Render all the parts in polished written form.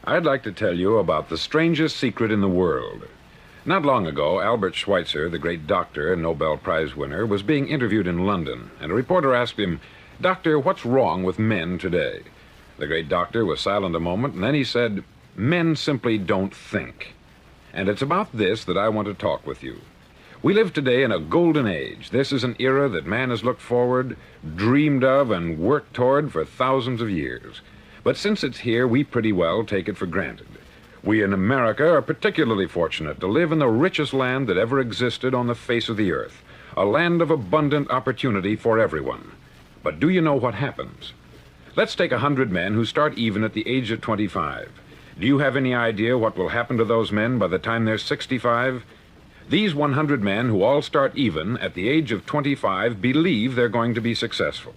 I'd like to tell you about the strangest secret in the world. Not long ago, Albert Schweitzer, the great doctor and Nobel Prize winner, was being interviewed in London, and a reporter asked him, "Doctor, what's wrong with men today?" The great doctor was silent a moment, and then he said, "Men simply don't think." And it's about this that I want to talk with you. We live today in a golden age. This is an era that man has looked forward, dreamed of, and worked toward for thousands of years. But since it's here, we pretty well take it for granted. We in America are particularly fortunate to live in the richest land that ever existed on the face of the earth, a land of abundant opportunity for everyone. But do you know what happens? Let's take 100 men who start even at the age of 25. Do you have any idea what will happen to those men by the time they're 65? These 100 men who all start even at the age of 25 believe they're going to be successful.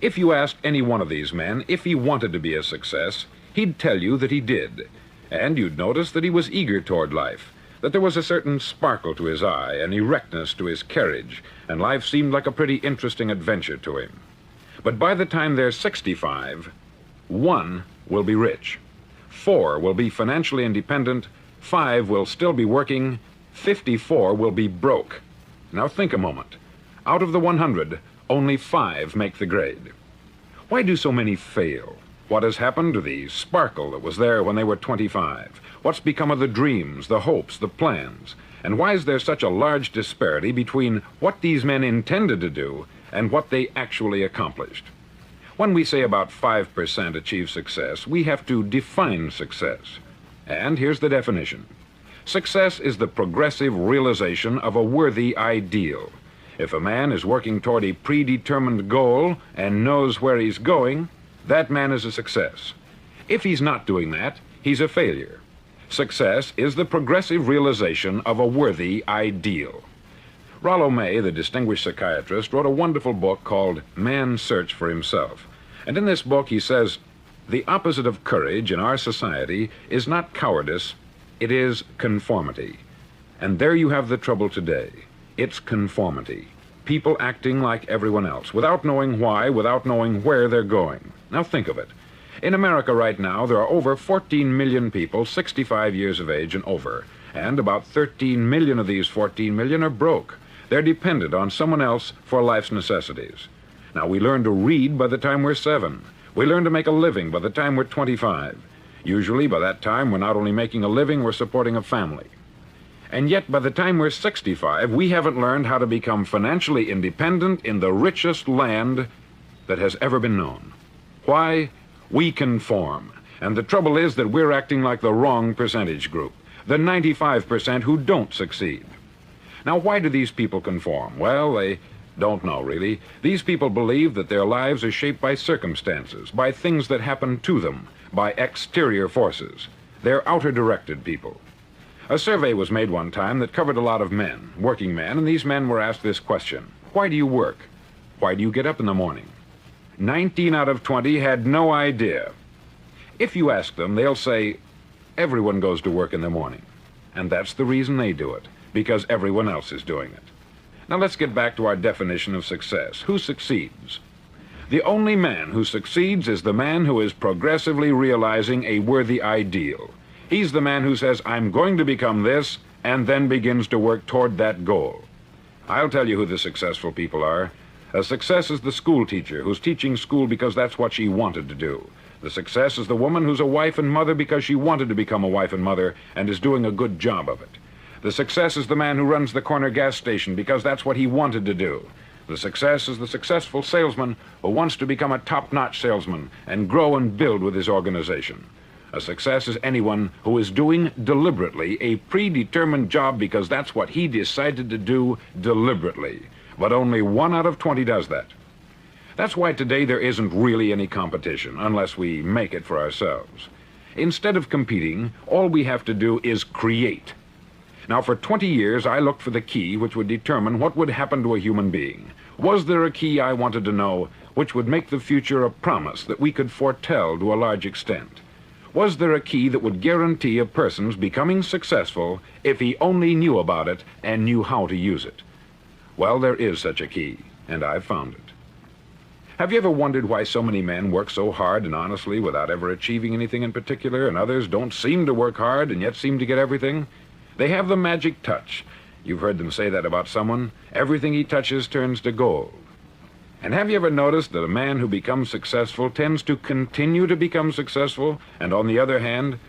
If you asked any one of these men if he wanted to be a success, he'd tell you that he did. And you'd notice that he was eager toward life, that there was a certain sparkle to his eye, an erectness to his carriage, and life seemed like a pretty interesting adventure to him. But by the time they're 65, 1 will be rich, 4 will be financially independent, 5 will still be working, 54 will be broke. Now think a moment. Out of the 100, only 5 make the grade. Why do so many fail? What has happened to the sparkle that was there when they were 25? What's become of the dreams, the hopes, the plans? And why is there such a large disparity between what these men intended to do and what they actually accomplished? When we say about 5% achieve success, we have to define success. And here's the definition. Success is the progressive realization of a worthy ideal. If a man is working toward a predetermined goal and knows where he's going, that man is a success. If he's not doing that, he's a failure. Success is the progressive realization of a worthy ideal. Rollo May, the distinguished psychiatrist, wrote a wonderful book called Man's Search for Himself. And in this book he says, the opposite of courage in our society is not cowardice, it is conformity. And there you have the trouble today. It's conformity. People acting like everyone else, without knowing why, without knowing where they're going. Now think of it. In America right now, there are over 14 million people 65 years of age and over, and about 13 million of these 14 million are broke. They're dependent on someone else for life's necessities. Now, we learn to read by the time we're 7. We learn to make a living by the time we're 25. Usually, by that time, we're not only making a living, we're supporting a family. And yet, by the time we're 65, we haven't learned how to become financially independent in the richest land that has ever been known. Why? We conform. And the trouble is that we're acting like the wrong percentage group, the 95% who don't succeed. Now, why do these people conform? Well, they don't know, really. These people believe that their lives are shaped by circumstances, by things that happen to them, by exterior forces. They're outer-directed people. A survey was made one time that covered a lot of men, working men, and these men were asked this question: why do you work? Why do you get up in the morning? 19 out of 20 had no idea. If you ask them, they'll say, everyone goes to work in the morning. And that's the reason they do it, because everyone else is doing it. Now let's get back to our definition of success. Who succeeds? The only man who succeeds is the man who is progressively realizing a worthy ideal. He's the man who says, I'm going to become this, and then begins to work toward that goal. I'll tell you who the successful people are. A success is the school teacher who's teaching school because that's what she wanted to do. The success is the woman who's a wife and mother because she wanted to become a wife and mother and is doing a good job of it. The success is the man who runs the corner gas station because that's what he wanted to do. The success is the successful salesman who wants to become a top-notch salesman and grow and build with his organization. A success is anyone who is doing deliberately a predetermined job because that's what he decided to do deliberately. But only 1 out of 20 does that. That's why today there isn't really any competition, unless we make it for ourselves. Instead of competing, all we have to do is create. Now, for 20 years, I looked for the key which would determine what would happen to a human being. Was there a key I wanted to know which would make the future a promise that we could foretell to a large extent? Was there a key that would guarantee a person's becoming successful if he only knew about it and knew how to use it? Well, there is such a key, and I've found it. Have you ever wondered why so many men work so hard and honestly without ever achieving anything in particular, and others don't seem to work hard and yet seem to get everything? They have the magic touch. You've heard them say that about someone. Everything he touches turns to gold. And have you ever noticed that a man who becomes successful tends to continue to become successful? And on the other hand,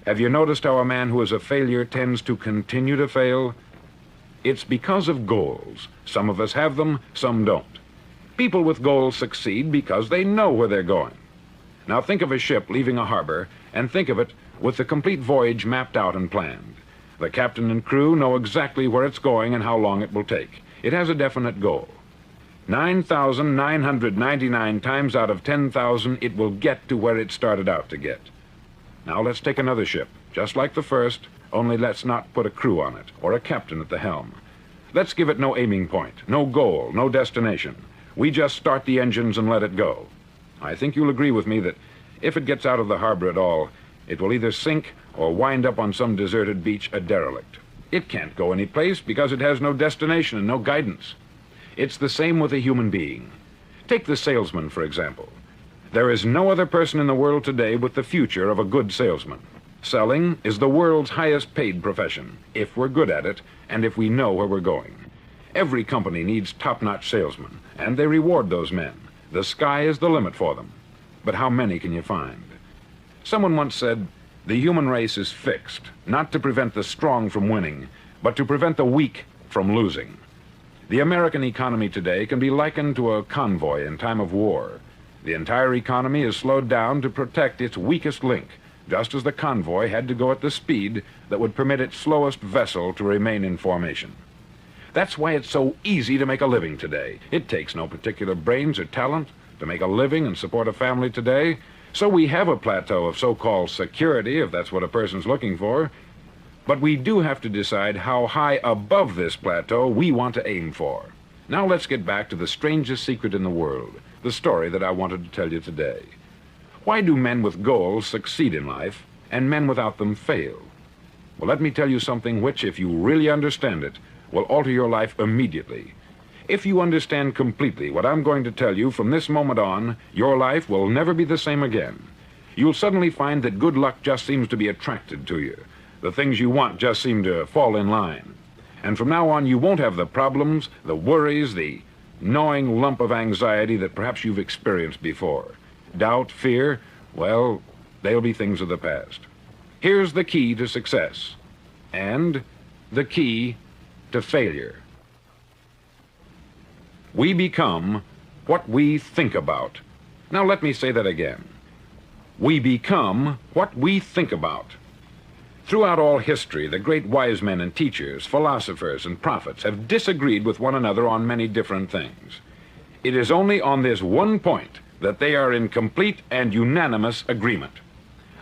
have you noticed how a man who is a failure tends to continue to fail? It's because of goals. Some of us have them, some don't. People with goals succeed because they know where they're going. Now think of a ship leaving a harbor, and think of it with the complete voyage mapped out and planned. The captain and crew know exactly where it's going and how long it will take. It has a definite goal. 9,999 times out of 10,000, it will get to where it started out to get. Now let's take another ship, just like the first, only let's not put a crew on it, or a captain at the helm. Let's give it no aiming point, no goal, no destination. We just start the engines and let it go. I think you'll agree with me that if it gets out of the harbor at all, it will either sink or wind up on some deserted beach a derelict. It can't go any place because it has no destination and no guidance. It's the same with a human being. Take the salesman, for example. There is no other person in the world today with the future of a good salesman. Selling is the world's highest paid profession, if we're good at it and if we know where we're going. Every company needs top-notch salesmen, and they reward those men. The sky is the limit for them. But how many can you find? Someone once said, the human race is fixed, not to prevent the strong from winning, but to prevent the weak from losing. The American economy today can be likened to a convoy in time of war. The entire economy is slowed down to protect its weakest link, just as the convoy had to go at the speed that would permit its slowest vessel to remain in formation. That's why it's so easy to make a living today. It takes no particular brains or talent to make a living and support a family today. So we have a plateau of so-called security, if that's what a person's looking for. But we do have to decide how high above this plateau we want to aim for. Now let's get back to the strangest secret in the world, the story that I wanted to tell you today. Why do men with goals succeed in life and men without them fail? Well, let me tell you something which, if you really understand it, will alter your life immediately. If you understand completely what I'm going to tell you from this moment on, your life will never be the same again. You'll suddenly find that good luck just seems to be attracted to you. The things you want just seem to fall in line. And from now on, you won't have the problems, the worries, the gnawing lump of anxiety that perhaps you've experienced before. Doubt, fear, well, they'll be things of the past. Here's the key to success, and the key to failure. We become what we think about. Now let me say that again. We become what we think about. Throughout all history, the great wise men and teachers, philosophers and prophets have disagreed with one another on many different things. It is only on this one point that they are in complete and unanimous agreement.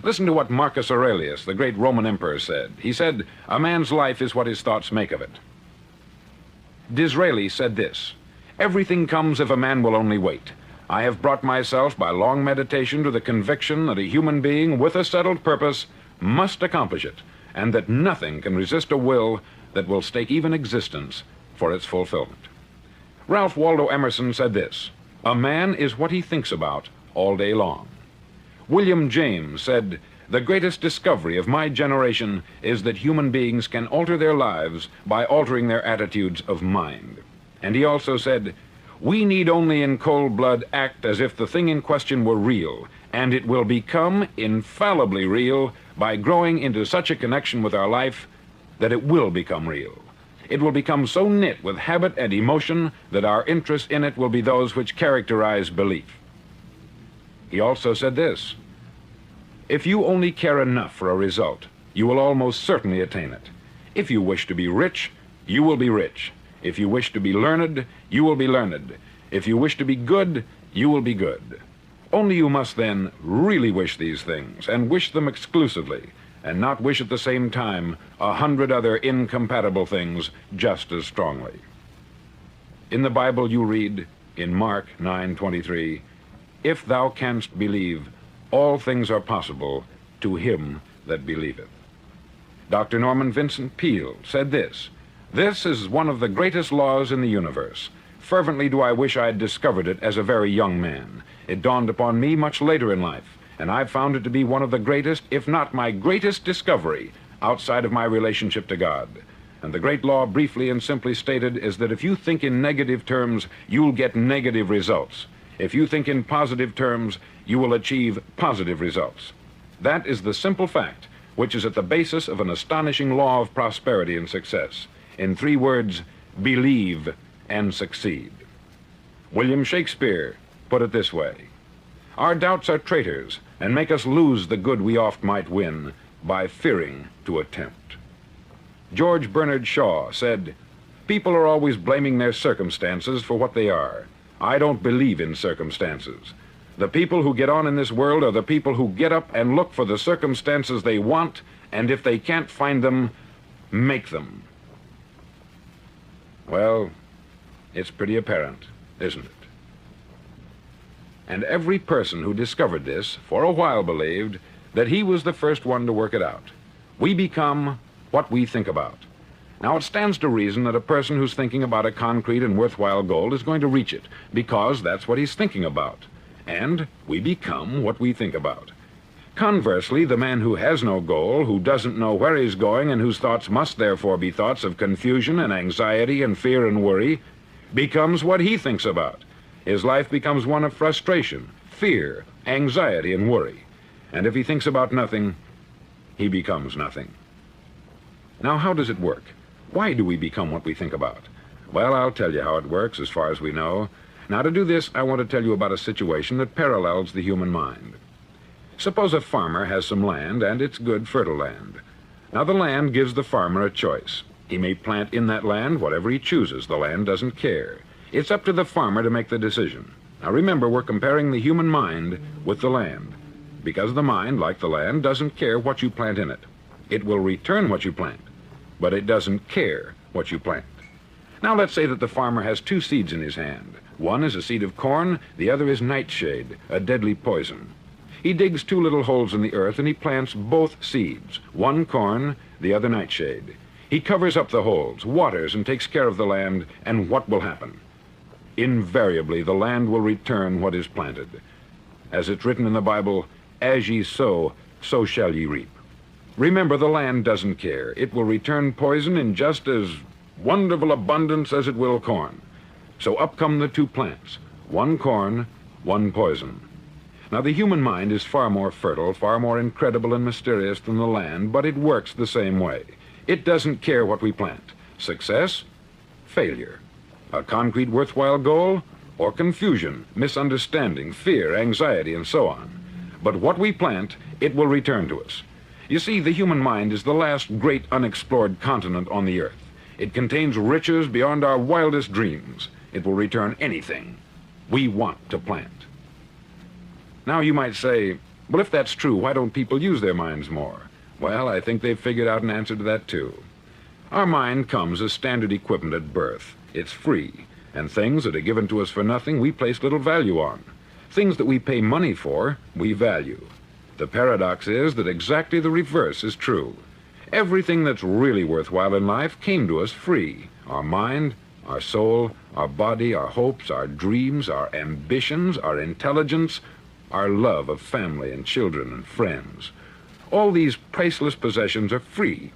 Listen to what Marcus Aurelius, the great Roman emperor, said. He said, "A man's life is what his thoughts make of it." Disraeli said this, "Everything comes if a man will only wait. I have brought myself by long meditation to the conviction that a human being with a settled purpose must accomplish it, and that nothing can resist a will that will stake even existence for its fulfillment." Ralph Waldo Emerson said this, "A man is what he thinks about all day long." William James said, "The greatest discovery of my generation is that human beings can alter their lives by altering their attitudes of mind." And he also said, "We need only in cold blood act as if the thing in question were real, and it will become infallibly real by growing into such a connection with our life that it will become real. It will become so knit with habit and emotion that our interest in it will be those which characterize belief." He also said this, "If you only care enough for a result, you will almost certainly attain it. If you wish to be rich, you will be rich. If you wish to be learned, you will be learned. If you wish to be good, you will be good. Only you must then really wish these things, and wish them exclusively, and not wish at the same time 100 other incompatible things just as strongly." In the Bible you read, in Mark 9:23, "If thou canst believe, all things are possible to him that believeth." Dr. Norman Vincent Peale said this, "This is one of the greatest laws in the universe. Fervently do I wish I had discovered it as a very young man. It dawned upon me much later in life, and I've found it to be one of the greatest, if not my greatest discovery, outside of my relationship to God. And the great law, briefly and simply stated, is that if you think in negative terms, you'll get negative results. If you think in positive terms, you will achieve positive results. That is the simple fact, which is at the basis of an astonishing law of prosperity and success. In 3 words, believe and succeed. William Shakespeare put it this way: "Our doubts are traitors, and make us lose the good we oft might win, by fearing to attempt." George Bernard Shaw said, "People are always blaming their circumstances for what they are. I don't believe in circumstances. The people who get on in this world are the people who get up and look for the circumstances they want, and if they can't find them, make them." Well, it's pretty apparent, isn't it? And every person who discovered this for a while believed that he was the first one to work it out. We become what we think about. Now, it stands to reason that a person who's thinking about a concrete and worthwhile goal is going to reach it, because that's what he's thinking about. And we become what we think about. Conversely, the man who has no goal, who doesn't know where he's going, and whose thoughts must therefore be thoughts of confusion and anxiety and fear and worry, becomes what he thinks about. His life becomes one of frustration, fear, anxiety, and worry. And if he thinks about nothing, he becomes nothing. Now, how does it work? Why do we become what we think about? Well, I'll tell you how it works as far as we know. Now, to do this, I want to tell you about a situation that parallels the human mind. Suppose a farmer has some land, and it's good, fertile land. Now, the land gives the farmer a choice. He may plant in that land whatever he chooses. The land doesn't care. It's up to the farmer to make the decision. Now, remember, we're comparing the human mind with the land, because the mind, like the land, doesn't care what you plant in it. It will return what you plant, but it doesn't care what you plant. Now, let's say that the farmer has 2 seeds in his hand. One is a seed of corn, the other is nightshade, a deadly poison. He digs 2 little holes in the earth and he plants both seeds, one corn, the other nightshade. He covers up the holes, waters, and takes care of the land, and what will happen? Invariably, the land will return what is planted. As it's written in the Bible, "As ye sow, so shall ye reap." Remember, the land doesn't care. It will return poison in just as wonderful abundance as it will corn. So up come the 2 plants, one corn, one poison. Now, the human mind is far more fertile, far more incredible and mysterious than the land, but it works the same way. It doesn't care what we plant. Success, failure. A concrete, worthwhile goal, or confusion, misunderstanding, fear, anxiety, and so on. But what we plant, it will return to us. You see, the human mind is the last great unexplored continent on the earth. It contains riches beyond our wildest dreams. It will return anything we want to plant. Now, you might say, well, if that's true, why don't people use their minds more? Well, I think they've figured out an answer to that, too. Our mind comes as standard equipment at birth. It's free, and things that are given to us for nothing, we place little value on. Things that we pay money for, we value. The paradox is that exactly the reverse is true. Everything that's really worthwhile in life came to us free. Our mind, our soul, our body, our hopes, our dreams, our ambitions, our intelligence, our love of family and children and friends. All these priceless possessions are free,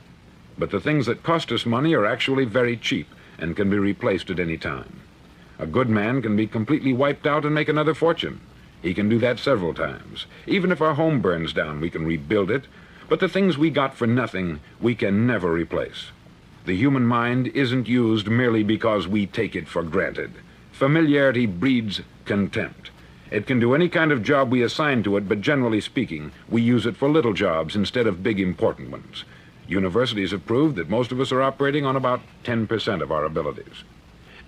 but the things that cost us money are actually very cheap and can be replaced at any time. A good man can be completely wiped out and make another fortune. He can do that several times. Even if our home burns down, we can rebuild it, but the things we got for nothing, we can never replace. The human mind isn't used merely because we take it for granted. Familiarity breeds contempt. It can do any kind of job we assign to it, but generally speaking, we use it for little jobs instead of big, important ones. Universities have proved that most of us are operating on about 10% of our abilities.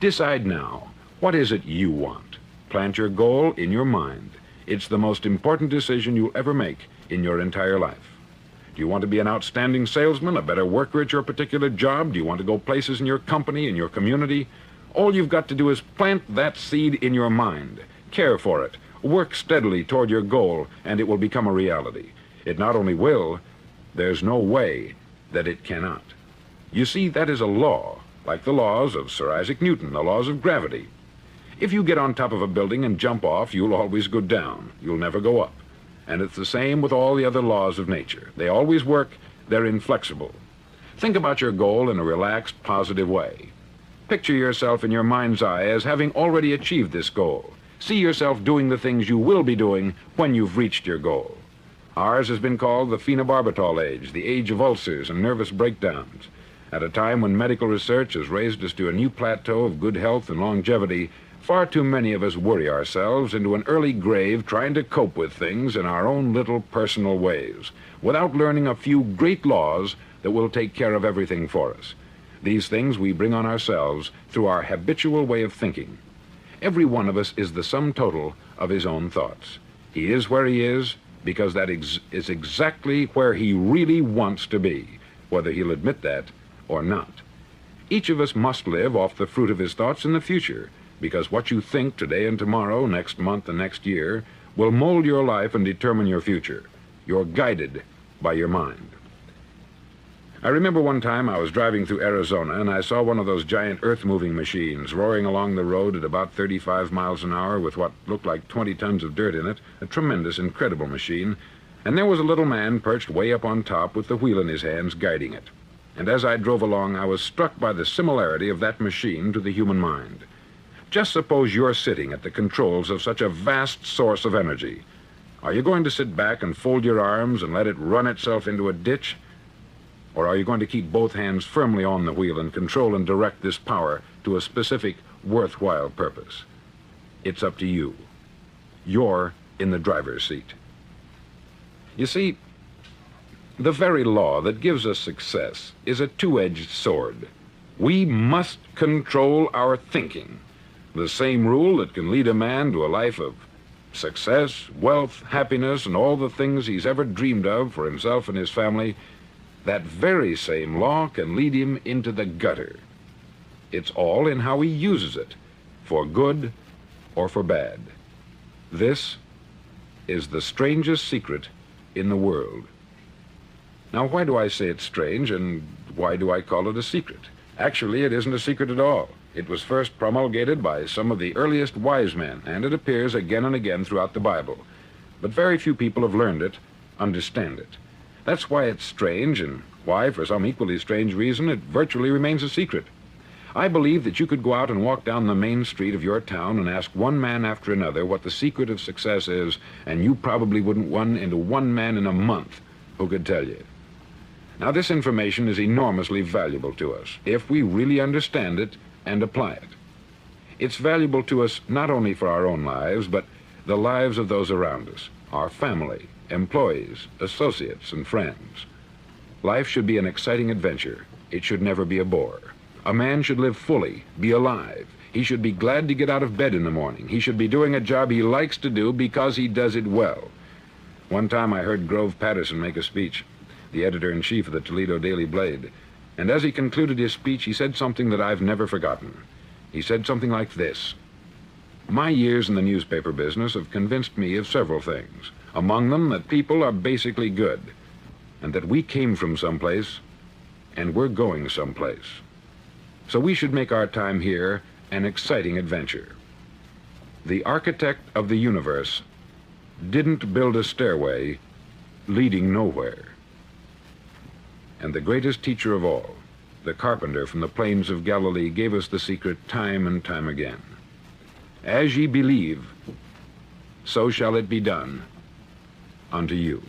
Decide now, what is it you want? Plant your goal in your mind. It's the most important decision you'll ever make in your entire life. Do you want to be an outstanding salesman, a better worker at your particular job? Do you want to go places in your company, in your community? All you've got to do is plant that seed in your mind. Care for it. Work steadily toward your goal, and it will become a reality. It not only will, there's no way that it cannot. You see, that is a law, like the laws of Sir Isaac Newton, the laws of gravity. If you get on top of a building and jump off, you'll always go down. You'll never go up. And it's the same with all the other laws of nature. They always work. They're inflexible. Think about your goal in a relaxed, positive way. Picture yourself in your mind's eye as having already achieved this goal. See yourself doing the things you will be doing when you've reached your goal. Ours has been called the phenobarbital age, the age of ulcers and nervous breakdowns. At a time when medical research has raised us to a new plateau of good health and longevity, far too many of us worry ourselves into an early grave trying to cope with things in our own little personal ways, without learning a few great laws that will take care of everything for us. These things we bring on ourselves through our habitual way of thinking. Every one of us is the sum total of his own thoughts. He is where he is because that is exactly where he really wants to be, whether he'll admit that or not. Each of us must live off the fruit of his thoughts in the future, because what you think today and tomorrow, next month and next year, will mold your life and determine your future. You're guided by your mind. I remember one time I was driving through Arizona and I saw one of those giant earth-moving machines roaring along the road at about 35 miles an hour with what looked like 20 tons of dirt in it, a tremendous, incredible machine, and there was a little man perched way up on top with the wheel in his hands guiding it. And as I drove along, I was struck by the similarity of that machine to the human mind. Just suppose you're sitting at the controls of such a vast source of energy. Are you going to sit back and fold your arms and let it run itself into a ditch? Or are you going to keep both hands firmly on the wheel and control and direct this power to a specific, worthwhile purpose? It's up to you. You're in the driver's seat. You see, the very law that gives us success is a two-edged sword. We must control our thinking. The same rule that can lead a man to a life of success, wealth, happiness, and all the things he's ever dreamed of for himself and his family, that very same law can lead him into the gutter. It's all in how he uses it, for good or for bad. This is the strangest secret in the world. Now, why do I say it's strange, and why do I call it a secret? Actually, it isn't a secret at all. It was first promulgated by some of the earliest wise men, and it appears again and again throughout the Bible. But very few people have learned it, understand it. That's why it's strange, and why, for some equally strange reason, it virtually remains a secret. I believe that you could go out and walk down the main street of your town and ask one man after another what the secret of success is, and you probably wouldn't run into one man in a month who could tell you. Now, this information is enormously valuable to us, if we really understand it and apply it. It's valuable to us not only for our own lives, but the lives of those around us, our family, employees, associates, and friends. Life should be an exciting adventure. It should never be a bore. A man should live fully, be alive. He should be glad to get out of bed in the morning. He should be doing a job he likes to do because he does it well. One time I heard Grove Patterson make a speech, the editor-in-chief of the Toledo Daily Blade, and as he concluded his speech, he said something that I've never forgotten. He said something like this: "My years in the newspaper business have convinced me of several things, among them that people are basically good, and that we came from someplace, and we're going someplace. So we should make our time here an exciting adventure. The architect of the universe didn't build a stairway leading nowhere. And the greatest teacher of all, the carpenter from the plains of Galilee, gave us the secret time and time again. As ye believe, so shall it be done unto you."